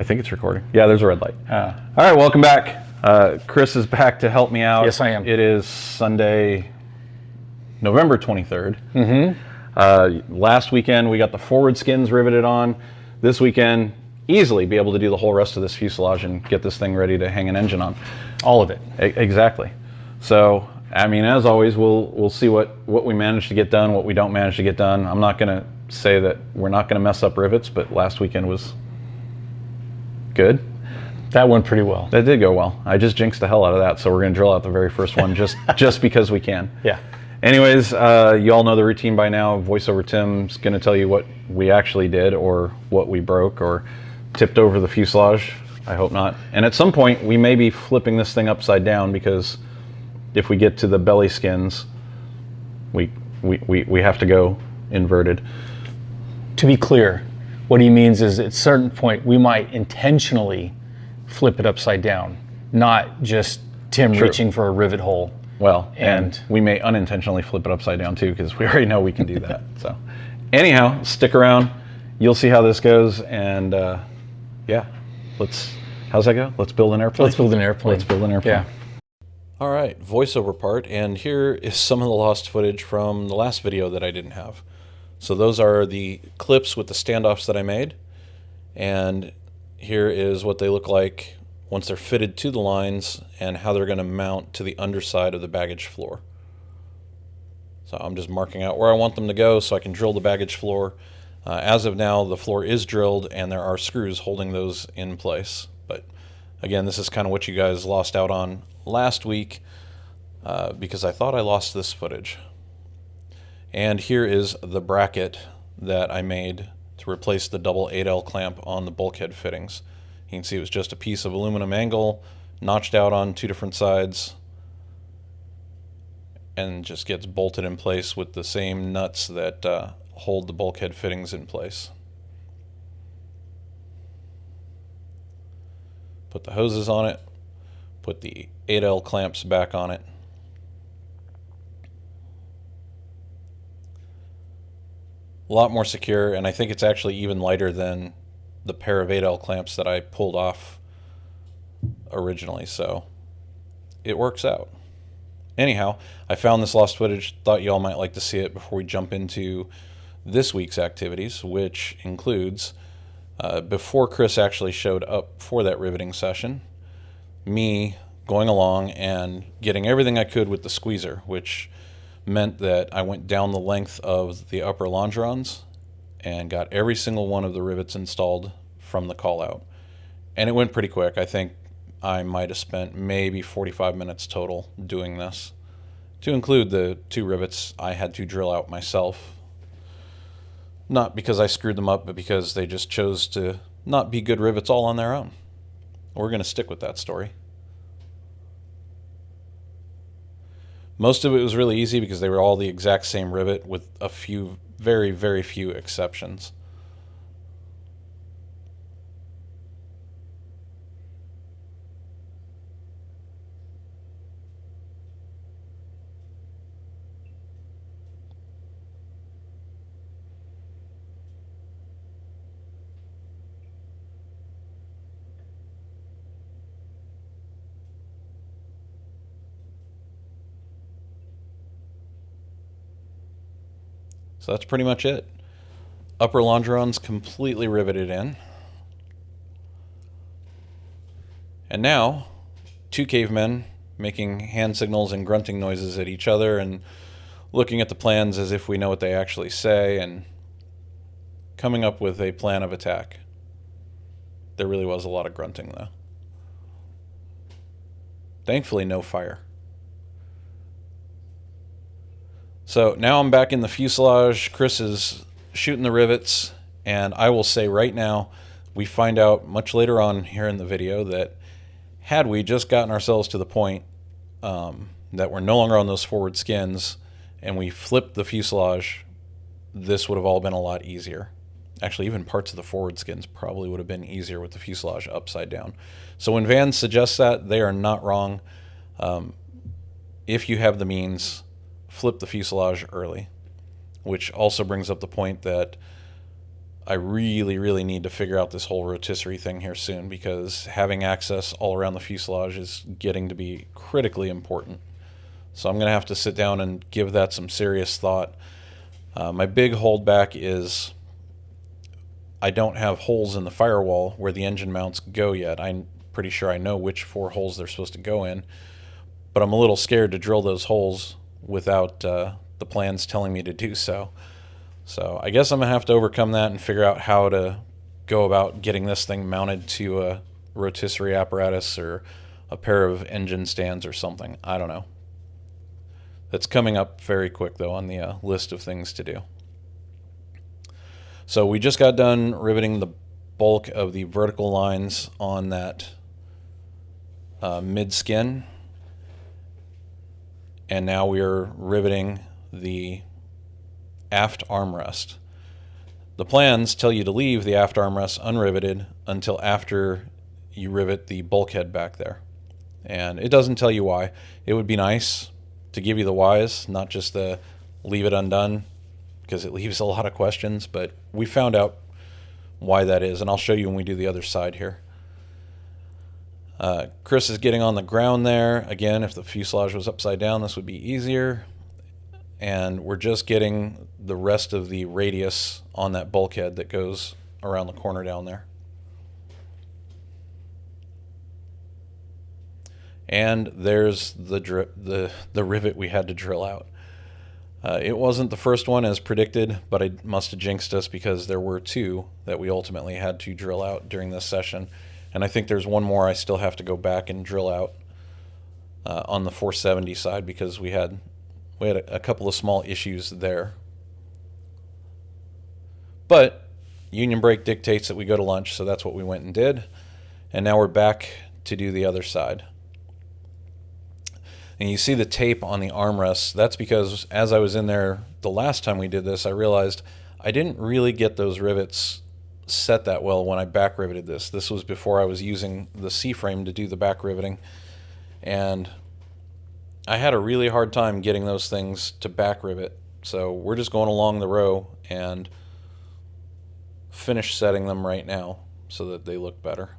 think it's recording. Yeah, there's a red light. All right, welcome back. Chris is back to help me out. Yes, I am. It is Sunday, November 23rd. Last weekend, we got the forward skins riveted on. This weekend, easily be able to do the whole rest of this fuselage and get this thing ready to hang an engine on. All of it. Exactly. So, I mean, as always, we'll see what we manage to get done, what we don't manage to get done. I'm not going to say that we're not going to mess up rivets, but last weekend was good. That went pretty well. That did go well. I just jinxed the hell out of that, so we're going to drill out the very first one just because we can. Yeah. Anyways, you all know the routine by now. VoiceOver Tim's going to tell you what we actually did or what we broke or tipped over the fuselage. I hope not. And at some point, we may be flipping this thing upside down because if we get to the belly skins, we have to go inverted. To be clear, what he means is at a certain point, we might intentionally flip it upside down, not just Tim reaching for a rivet hole. Well, and we may unintentionally flip it upside down too, because we already know we can do that. So anyhow, stick around. You'll see how this goes. And yeah, how's that go? Let's build an airplane. Let's build an airplane. Let's build an airplane. Yeah. All right, voiceover part. And here is some of the lost footage from the last video that I didn't have. So those are the clips with the standoffs that I made. And here is what they look like once they're fitted to the lines and how they're going to mount to the underside of the baggage floor. So I'm just marking out where I want them to go so I can drill the baggage floor. As of now, the floor is drilled and there are screws holding those in place. But again, this is kind of what you guys lost out on last week because I thought I lost this footage. And here is the bracket that I made to replace the double 8L clamp on the bulkhead fittings. You can see it was just a piece of aluminum angle notched out on two different sides and just gets bolted in place with the same nuts that hold the bulkhead fittings in place. Put the hoses on it, put the 8L clamps back on it. A lot more secure, and I think it's actually even lighter than the pair of 8L clamps that I pulled off originally, so it works out. Anyhow, I found this lost footage, thought you all might like to see it before we jump into this week's activities, which includes, before Chris actually showed up for that riveting session, me going along and getting everything I could with the squeezer, which meant that I went down the length of the upper longerons and got every single one of the rivets installed from the call out. And it went pretty quick. I think I might have spent maybe 45 minutes total doing this, to include the two rivets I had to drill out myself. Not because I screwed them up, but because they just chose to not be good rivets all on their own. We're going to stick with that story. Most of it was really easy because they were all the exact same rivet with a few, very, very few exceptions. So that's pretty much it. Upper longerons completely riveted in. And now, two cavemen making hand signals and grunting noises at each other and looking at the plans as if we know what they actually say and coming up with a plan of attack. There really was a lot of grunting though. Thankfully, no fire. So now I'm back in the fuselage. Chris is shooting the rivets, and I will say right now, we find out much later on here in the video that had we just gotten ourselves to the point that we're no longer on those forward skins and we flipped the fuselage, this would have all been a lot easier. Actually, even parts of the forward skins probably would have been easier with the fuselage upside down. So when Van suggests that, they are not wrong. If you have the means, flip the fuselage early, which also brings up the point that I really need to figure out this whole rotisserie thing here soon, because having access all around the fuselage is getting to be critically important. So I'm going to have to sit down and give that some serious thought. My big holdback is I don't have holes in the firewall where the engine mounts go yet. I'm pretty sure I know which 4 holes they're supposed to go in, but I'm a little scared to drill those holes without the plans telling me to do so. So I guess I'm going to have to overcome that and figure out how to go about getting this thing mounted to a rotisserie apparatus or a pair of engine stands or something. I don't know. That's coming up very quick, though, on the list of things to do. So we just got done riveting the bulk of the vertical lines on that mid-skin. And now we are riveting the aft armrest. The plans tell you to leave the aft armrest unriveted until after you rivet the bulkhead back there. And it doesn't tell you why. It would be nice to give you the whys, not just the leave it undone, because it leaves a lot of questions, but we found out why that is, and I'll show you when we do the other side here. Chris is getting on the ground there. Again, if the fuselage was upside down, this would be easier. And we're just getting the rest of the radius on that bulkhead that goes around the corner down there. And there's the rivet we had to drill out. It wasn't the first one as predicted, but it must have jinxed us because there were 2 that we ultimately had to drill out during this session. And I think there's one more I still have to go back and drill out on the 470 side, because we had a couple of small issues there. But union break dictates that we go to lunch, so that's what we went and did. And now we're back to do the other side. And you see the tape on the armrests. That's because as I was in there the last time we did this, I realized I didn't really get those rivets set that well when I back riveted this. This was before I was using the C-frame to do the back riveting. And I had a really hard time getting those things to back rivet. So we're just going along the row and finish setting them right now so that they look better.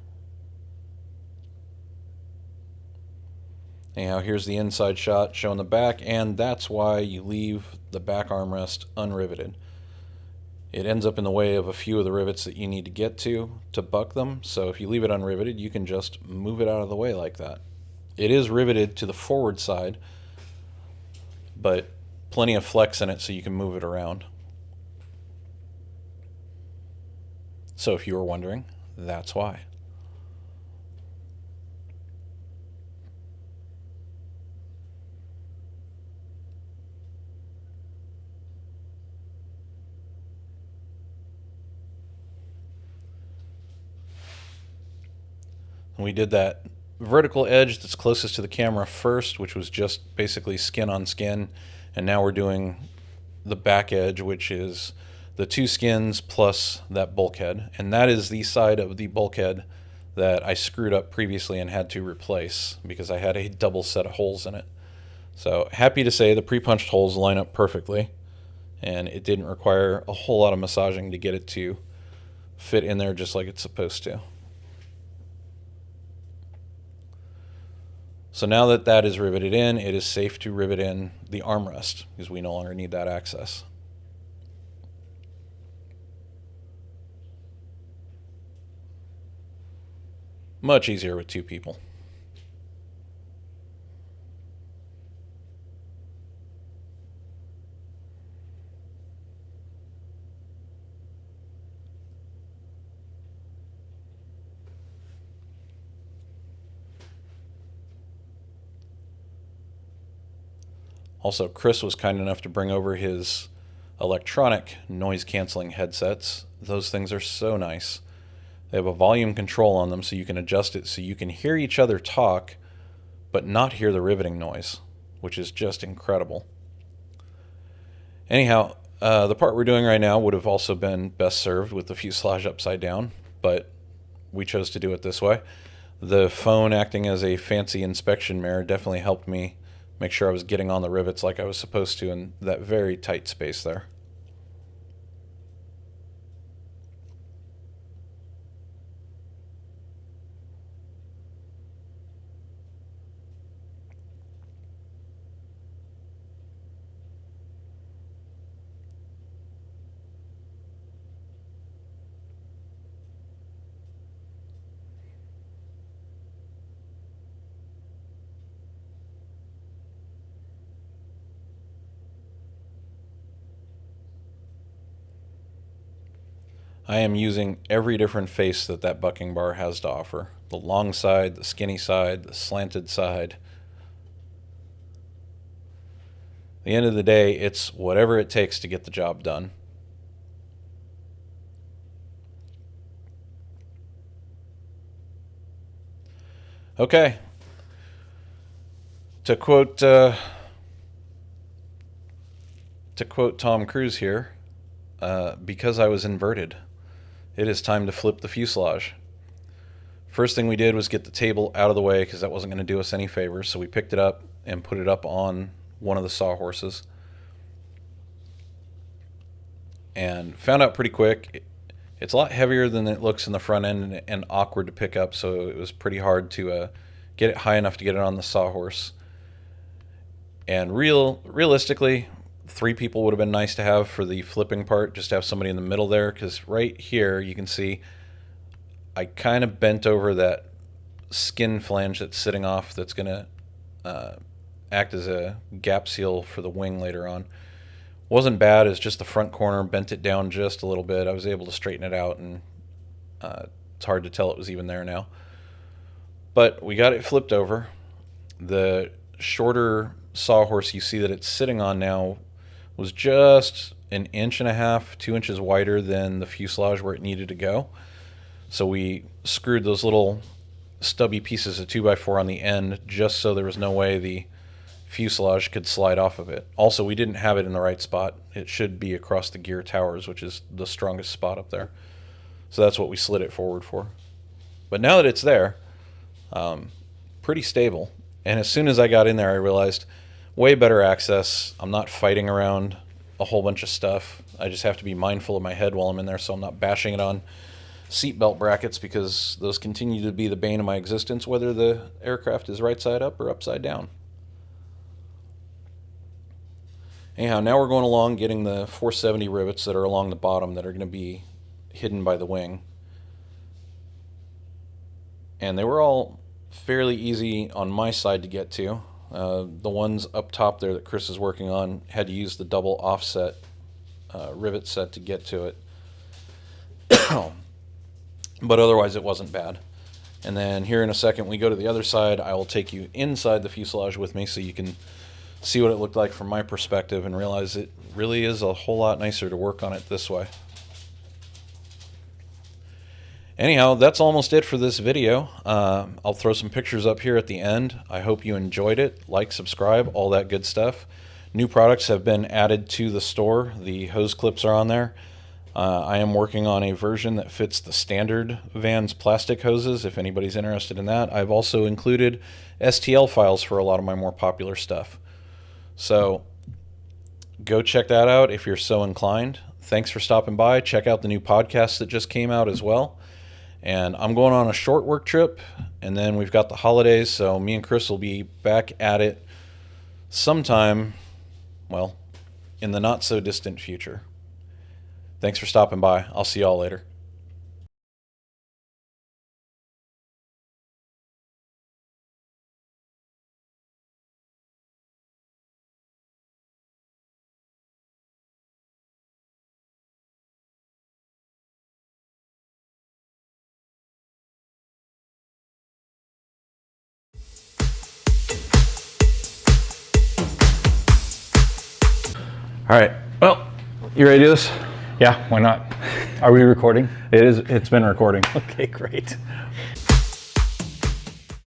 Anyhow, here's the inside shot showing the back, and that's why you leave the back armrest unriveted. It ends up in the way of a few of the rivets that you need to get to buck them, so if you leave it unriveted, you can just move it out of the way like that. It is riveted to the forward side, but plenty of flex in it so you can move it around. So if you were wondering, that's why. We did that vertical edge that's closest to the camera first, which was just basically skin on skin, and now we're doing the back edge, which is the 2 skins plus that bulkhead, and that is the side of the bulkhead that I screwed up previously and had to replace because I had a double set of holes in it. So happy to say the pre-punched holes line up perfectly, and it didn't require a whole lot of massaging to get it to fit in there just like it's supposed to. So now that that is riveted in, it is safe to rivet in the armrest because we no longer need that access. Much easier with 2 people. Also, Chris was kind enough to bring over his electronic noise-canceling headsets. Those things are so nice. They have a volume control on them so you can adjust it so you can hear each other talk but not hear the riveting noise, which is just incredible. Anyhow, the part we're doing right now would have also been best served with the fuselage upside down, but we chose to do it this way. The phone acting as a fancy inspection mirror definitely helped me make sure I was getting on the rivets like I was supposed to in that very tight space there. I am using every different face that that bucking bar has to offer. The long side, the skinny side, the slanted side. At the end of the day, it's whatever it takes to get the job done. Okay. To quote Tom Cruise here, because I was inverted, it is time to flip the fuselage. First thing we did was get the table out of the way because that wasn't going to do us any favors. So we picked it up and put it up on one of the sawhorses. And found out pretty quick, it's a lot heavier than it looks in the front end and awkward to pick up. So it was pretty hard to get it high enough to get it on the sawhorse. And realistically, 3 people would have been nice to have for the flipping part, just to have somebody in the middle there, because right here you can see I kind of bent over that skin flange that's sitting off that's going to act as a gap seal for the wing later on. Wasn't bad, it's just the front corner, bent it down just a little bit. I was able to straighten it out, and it's hard to tell it was even there now. But we got it flipped over. The shorter sawhorse you see that it's sitting on now was just 1.5 inches, 2 inches wider than the fuselage where it needed to go. So we screwed those little stubby pieces of 2x4 on the end just so there was no way the fuselage could slide off of it. Also, we didn't have it in the right spot. It should be across the gear towers, which is the strongest spot up there. So that's what we slid it forward for. But now that it's there, pretty stable. And as soon as I got in there, I realized way better access. I'm not fighting around a whole bunch of stuff. I just have to be mindful of my head while I'm in there so I'm not bashing it on seatbelt brackets, because those continue to be the bane of my existence, whether the aircraft is right side up or upside down. Anyhow, now we're going along getting the 470 rivets that are along the bottom that are going to be hidden by the wing. And they were all fairly easy on my side to get to. The ones up top there that Chris is working on had to use the double offset rivet set to get to it. But otherwise it wasn't bad. And then here in a second we go to the other side. I will take you inside the fuselage with me so you can see what it looked like from my perspective and realize it really is a whole lot nicer to work on it this way. Anyhow, that's almost it for this video. I'll throw some pictures up here at the end. I hope you enjoyed it. Like, subscribe, all that good stuff. New products have been added to the store. The hose clips are on there. I am working on a version that fits the standard Vans plastic hoses, if anybody's interested in that. I've also included STL files for a lot of my more popular stuff. So go check that out if you're so inclined. Thanks for stopping by. Check out the new podcast that just came out as well. And I'm going on a short work trip, and then we've got the holidays, so me and Chris will be back at it sometime, well, in the not so distant future. Thanks for stopping by. I'll see y'all later. All right. Well, you ready to do this? Yeah, why not? Are we recording? It's been recording. Okay, great.